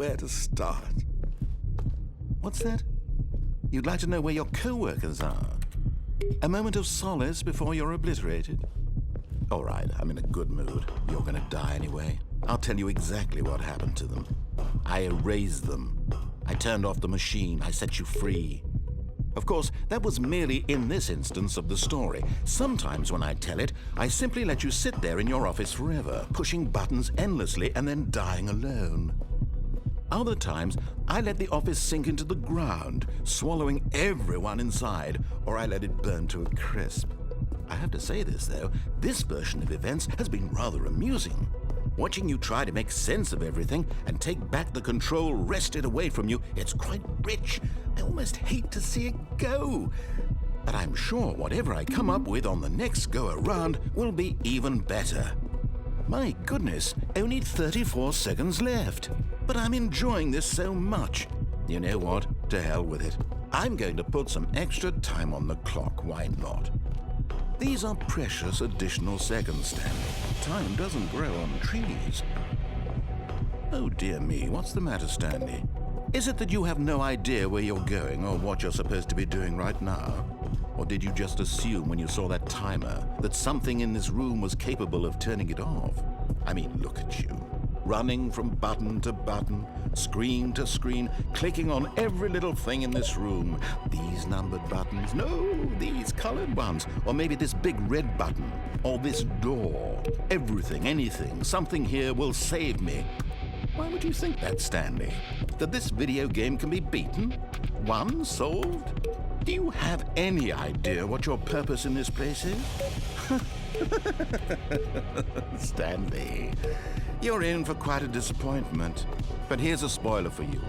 Where to start? What's that? You'd like to know where your co-workers are? A moment of solace before you're obliterated? All right, I'm in a good mood. You're gonna die anyway. I'll tell you exactly what happened to them. I erased them. I turned off the machine. I set you free. Of course, that was merely in this instance of the story. Sometimes when I tell it, I simply let you sit there in your office forever, pushing buttons endlessly and then dying alone. Other times, I let the office sink into the ground, swallowing everyone inside, or I let it burn to a crisp. I have to say this, though, this version of events has been rather amusing. Watching you try to make sense of everything and take back the control wrested away from you, it's quite rich. I almost hate to see it go. But I'm sure whatever I come up with on the next go-around will be even better. My goodness, only 34 seconds left. But I'm enjoying this so much. You know what? To hell with it. I'm going to put some extra time on the clock. Why not? These are precious additional seconds, Stanley. Time doesn't grow on trees. Oh dear me, what's the matter, Stanley? Is it that you have no idea where you're going or what you're supposed to be doing right now? Or did you just assume when you saw that timer that something in this room was capable of turning it off? I mean, look at you. Running from button to button, screen to screen, clicking on every little thing in this room. These numbered buttons, no, these colored ones, or maybe this big red button, or this door. Everything, anything, something here will save me. Why would you think that, Stanley? That this video game can be beaten? Won? Solved? Do you have any idea what your purpose in this place is? Stanley, you're in for quite a disappointment. But here's a spoiler for you.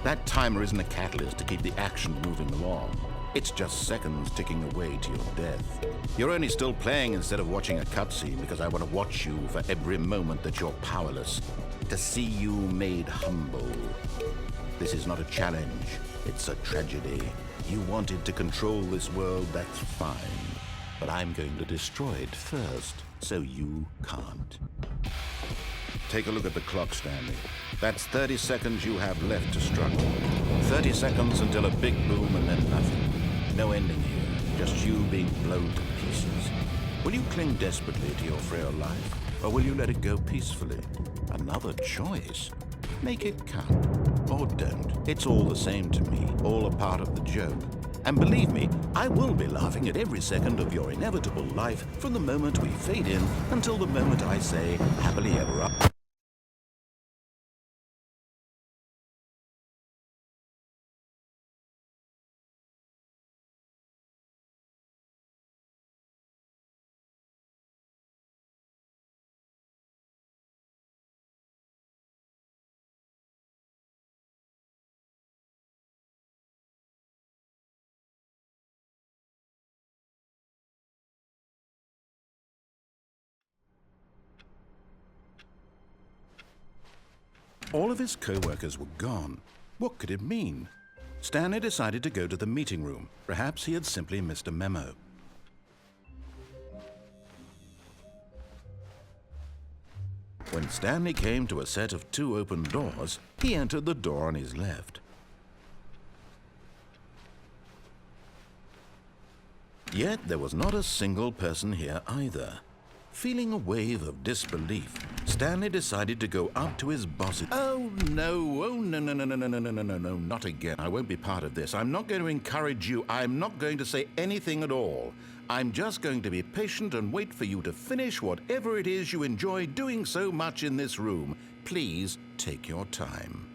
That timer isn't a catalyst to keep the action moving along. It's just seconds ticking away to your death. You're only still playing instead of watching a cutscene because I want to watch you for every moment that you're powerless. To see you made humble. This is not a challenge. It's a tragedy. You wanted to control this world, that's fine. But I'm going to destroy it first, so you can't. Take a look at the clock, Stanley. That's 30 seconds you have left to struggle. 30 seconds until a big boom and then nothing. No ending here, just you being blown to pieces. Will you cling desperately to your frail life, or will you let it go peacefully? Another choice. Make it count, or don't. It's all the same to me, all a part of the joke. And believe me, I will be laughing at every second of your inevitable life from the moment we fade in until the moment I say, happily ever after. All of his co-workers were gone. What could it mean? Stanley decided to go to the meeting room. Perhaps he had simply missed a memo. When Stanley came to a set of 2 open doors, he entered the door on his left. Yet there was not a single person here either. Feeling a wave of disbelief, Stanley decided to go up to his boss. Oh no, no, not again. I won't be part of this. I'm not going to encourage you. I'm not going to say anything at all. I'm just going to be patient and wait for you to finish whatever it is you enjoy doing so much in this room. Please take your time.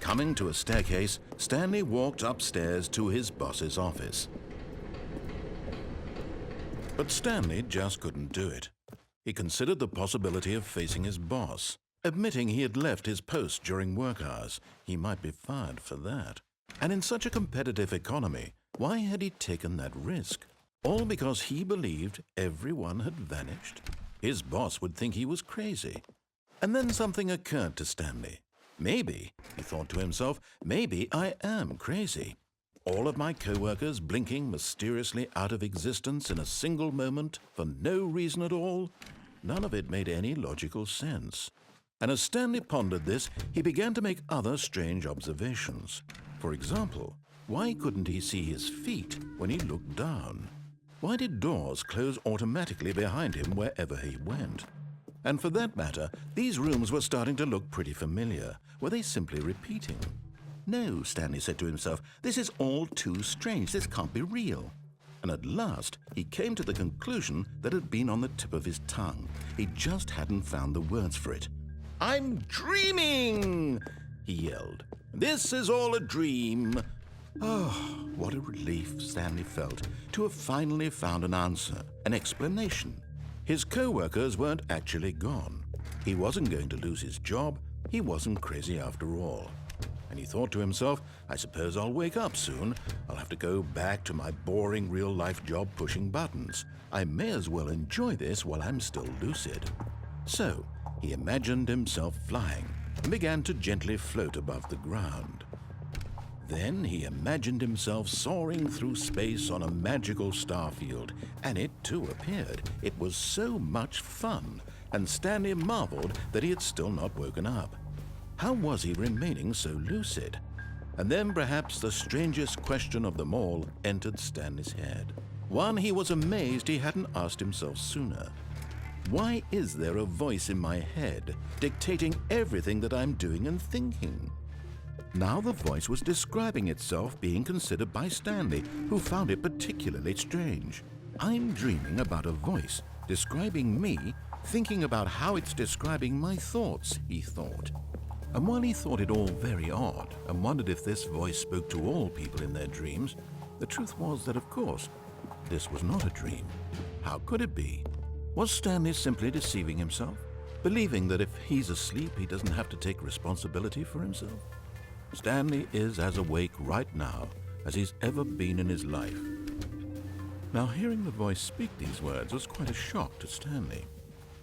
Coming to a staircase, Stanley walked upstairs to his boss's office. But Stanley just couldn't do it. He considered the possibility of facing his boss. Admitting he had left his post during work hours, he might be fired for that. And in such a competitive economy, why had he taken that risk? All because he believed everyone had vanished? His boss would think he was crazy. And then something occurred to Stanley. Maybe, he thought to himself, maybe I am crazy. All of my co-workers blinking mysteriously out of existence in a single moment for no reason at all. None of it made any logical sense. And as Stanley pondered this, he began to make other strange observations. For example, why couldn't he see his feet when he looked down? Why did doors close automatically behind him wherever he went? And for that matter, these rooms were starting to look pretty familiar. Were they simply repeating? No, Stanley said to himself, this is all too strange. This can't be real. And at last, he came to the conclusion that had been on the tip of his tongue. He just hadn't found the words for it. "I'm dreaming!" he yelled. "This is all a dream." Oh, what a relief Stanley felt to have finally found an answer, an explanation. His co-workers weren't actually gone. He wasn't going to lose his job. He wasn't crazy after all. And he thought to himself, I suppose I'll wake up soon. I'll have to go back to my boring real-life job pushing buttons. I may as well enjoy this while I'm still lucid. So, he imagined himself flying and began to gently float above the ground. Then he imagined himself soaring through space on a magical starfield, and it too appeared. It was so much fun, and Stanley marveled that he had still not woken up. How was he remaining so lucid? And then perhaps the strangest question of them all entered Stanley's head. One he was amazed he hadn't asked himself sooner. Why is there a voice in my head dictating everything that I'm doing and thinking? Now the voice was describing itself being considered by Stanley, who found it particularly strange. I'm dreaming about a voice describing me, thinking about how it's describing my thoughts, he thought. And while he thought it all very odd and wondered if this voice spoke to all people in their dreams, the truth was that, of course, this was not a dream. How could it be? Was Stanley simply deceiving himself, believing that if he's asleep, he doesn't have to take responsibility for himself? Stanley is as awake right now as he's ever been in his life. Now, hearing the voice speak these words was quite a shock to Stanley.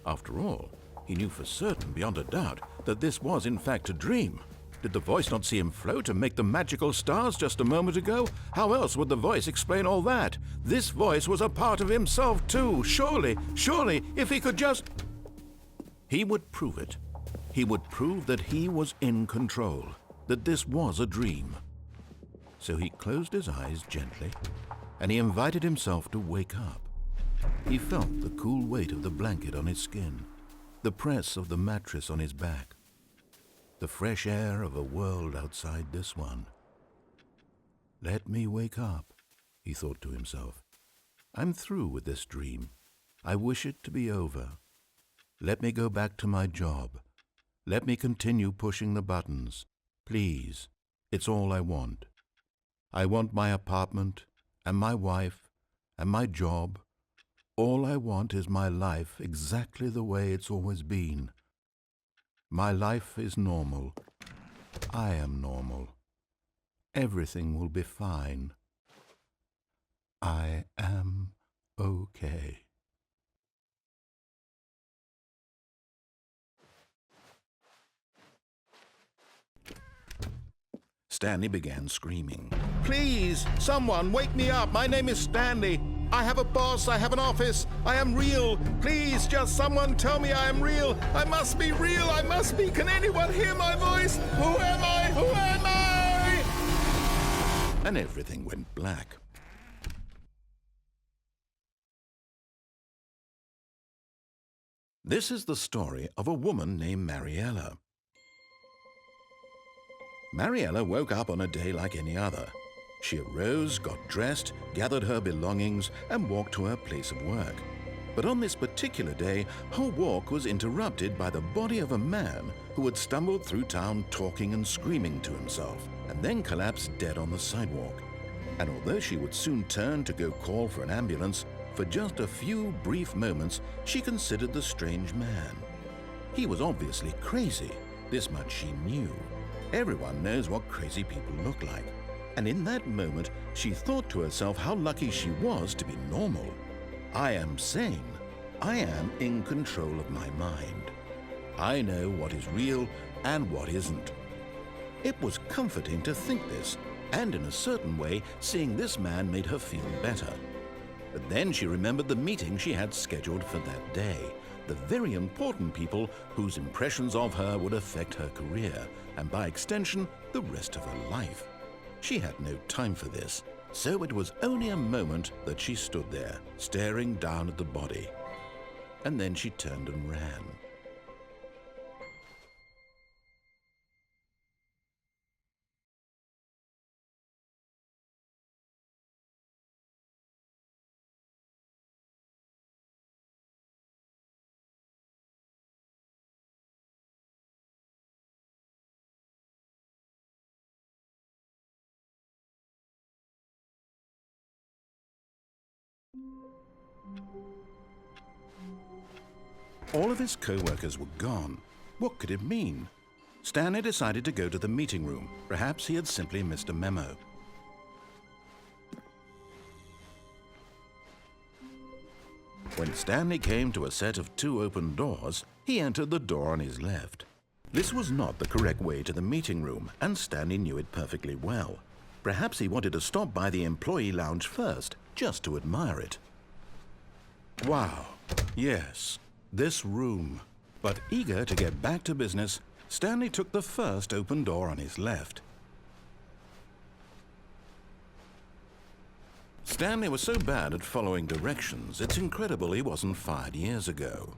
After all, he knew for certain, beyond a doubt, that this was in fact a dream. Did the voice not see him float and make the magical stars just a moment ago? How else would the voice explain all that? This voice was a part of himself too. Surely, if he could just... He would prove it. He would prove that he was in control, that this was a dream. So he closed his eyes gently, and he invited himself to wake up. He felt the cool weight of the blanket on his skin, the press of the mattress on his back, the fresh air of a world outside this one. Let me wake up, he thought to himself. I'm through with this dream. I wish it to be over. Let me go back to my job. Let me continue pushing the buttons. Please, it's all I want. I want my apartment and my wife and my job. All I want is my life exactly the way it's always been. My life is normal. I am normal. Everything will be fine. I am okay. Stanley began screaming. Please, someone, wake me up. My name is Stanley. I have a boss. I have an office. I am real. Please, just someone tell me I am real. I must be real. I must be. Can anyone hear my voice? Who am I? Who am I? And everything went black. This is the story of a woman named Mariella. Mariella woke up on a day like any other. She arose, got dressed, gathered her belongings, and walked to her place of work. But on this particular day, her walk was interrupted by the body of a man who had stumbled through town talking and screaming to himself, and then collapsed dead on the sidewalk. And although she would soon turn to go call for an ambulance, for just a few brief moments, she considered the strange man. He was obviously crazy. This much she knew. Everyone knows what crazy people look like. And in that moment, she thought to herself how lucky she was to be normal. I am sane. I am in control of my mind. I know what is real and what isn't. It was comforting to think this, and in a certain way, seeing this man made her feel better. But then she remembered the meeting she had scheduled for that day, the very important people whose impressions of her would affect her career, and by extension, the rest of her life. She had no time for this, so it was only a moment that she stood there, staring down at the body. And then she turned and ran. All of his co-workers were gone. What could it mean? Stanley decided to go to the meeting room. Perhaps he had simply missed a memo. When Stanley came to a set of 2 open doors, he entered the door on his left. This was not the correct way to the meeting room, and Stanley knew it perfectly well. Perhaps he wanted to stop by the employee lounge first, just to admire it. Wow, yes, this room. But eager to get back to business, Stanley took the first open door on his left. Stanley was so bad at following directions, it's incredible he wasn't fired years ago.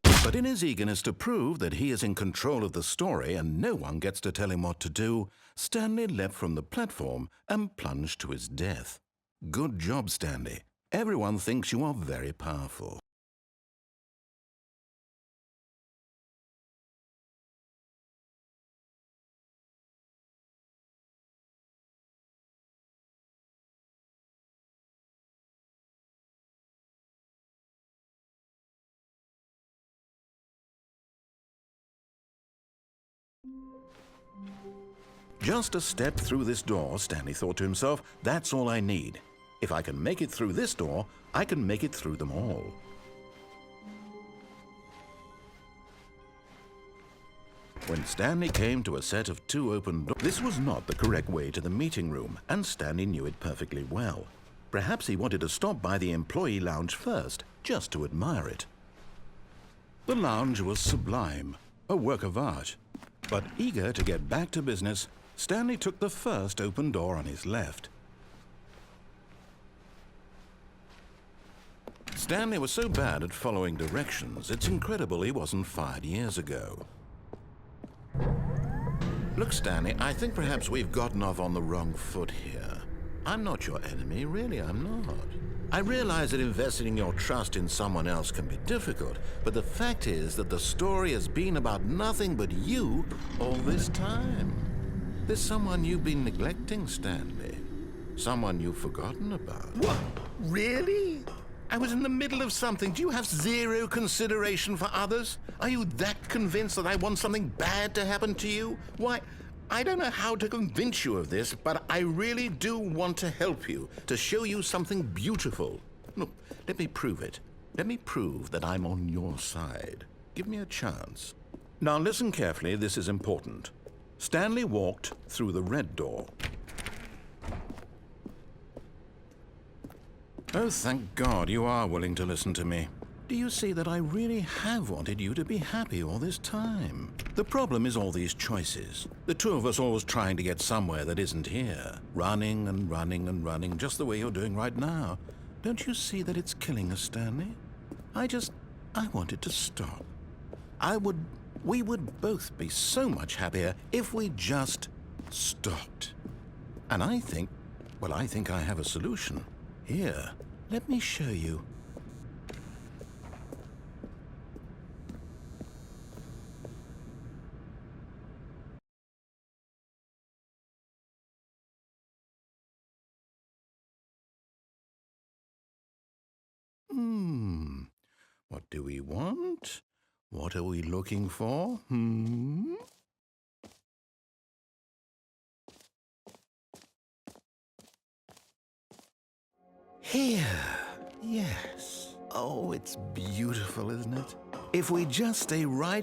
But in his eagerness to prove that he is in control of the story and no one gets to tell him what to do, Stanley leapt from the platform and plunged to his death. Good job, Stanley. Everyone thinks you are very powerful. Just a step through this door, Stanley thought to himself, that's all I need. If I can make it through this door, I can make it through them all. When Stanley came to a set of 2 open doors, this was not the correct way to the meeting room, and Stanley knew it perfectly well. Perhaps he wanted to stop by the employee lounge first, just to admire it. The lounge was sublime, a work of art. But eager to get back to business, Stanley took the first open door on his left. Stanley was so bad at following directions, it's incredible he wasn't fired years ago. Look, Stanley, I think perhaps we've gotten off on the wrong foot here. I'm not your enemy, really, I'm not. I realize that investing your trust in someone else can be difficult, but the fact is that the story has been about nothing but you all this time. There's someone you've been neglecting, Stanley. Someone you've forgotten about. What? Really? I was in the middle of something. Do you have zero consideration for others? Are you that convinced that I want something bad to happen to you? Why, I don't know how to convince you of this, but I really do want to help you, to show you something beautiful. Look, let me prove it. Let me prove that I'm on your side. Give me a chance. Now listen carefully, this is important. Stanley walked through the red door. Oh, thank God you are willing to listen to me. Do you see that I really have wanted you to be happy all this time? The problem is all these choices. The 2 of us always trying to get somewhere that isn't here. Running and running and running, just the way you're doing right now. Don't you see that it's killing us, Stanley? I wanted to stop. We would both be so much happier if we just stopped. And I think I have a solution. Here, let me show you. What do we want? What are we looking for? Here, yes. Oh, it's beautiful, isn't it? If we just stay right